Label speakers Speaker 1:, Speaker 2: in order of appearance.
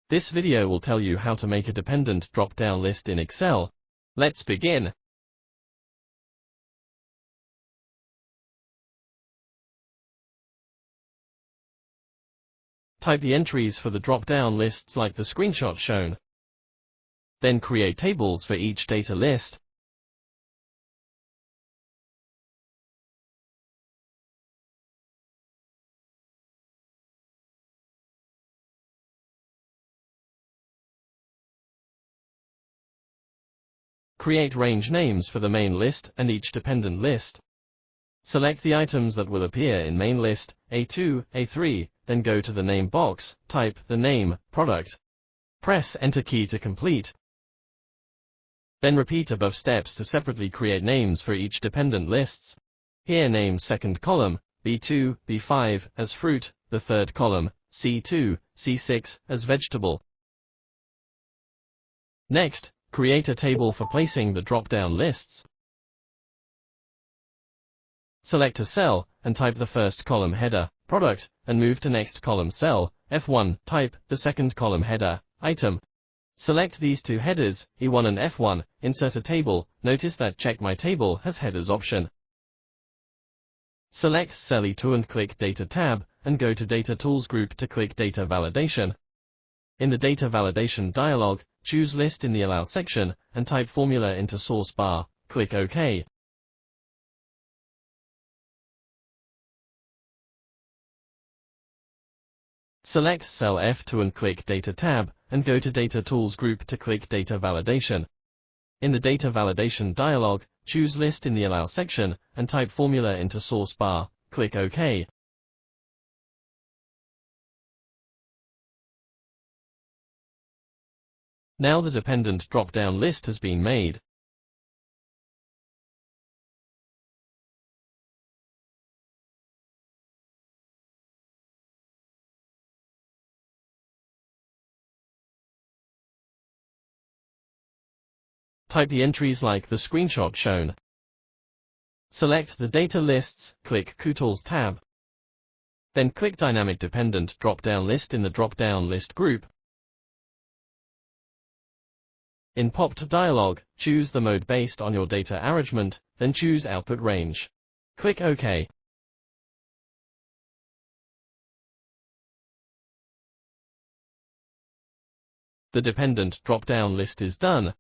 Speaker 1: This video will tell you how to make a dependent drop-down list in Excel. Let's begin. Type the entries for the drop-down lists like the screenshot shown. Then create tables for each data list. Create range names for the main list and each dependent list. Select the items that will appear in main list, A2, A3, then go to the name box, type the name, product. Press Enter key to complete. Then repeat above steps to separately create names for each dependent lists. Here name second column, B2, B5, as fruit, the third column, C2, C6, as vegetable. Next, create a table for placing the drop-down lists. Select a cell, and type the first column header, product, and move to next column cell, F1, type the second column header, item. Select these two headers, E1 and F1, insert a table, notice that Check My Table has headers option. Select cell E2 and click Data tab, and go to Data Tools group to click Data Validation. In the Data Validation dialog, choose List in the Allow section, and type Formula into source bar, click OK. Select cell F2 and click Data tab, and go to Data Tools group to click Data Validation. In the Data Validation dialog, choose List in the Allow section, and type Formula into source bar, click OK. Now the dependent drop-down list has been made. Type the entries like the screenshot shown. Select the data lists, click QTools tab. Then click Dynamic Dependent Drop-Down List in the drop-down list group. In Popped dialog, choose the mode based on your data arrangement, then choose Output Range. Click OK. The dependent drop-down list is done.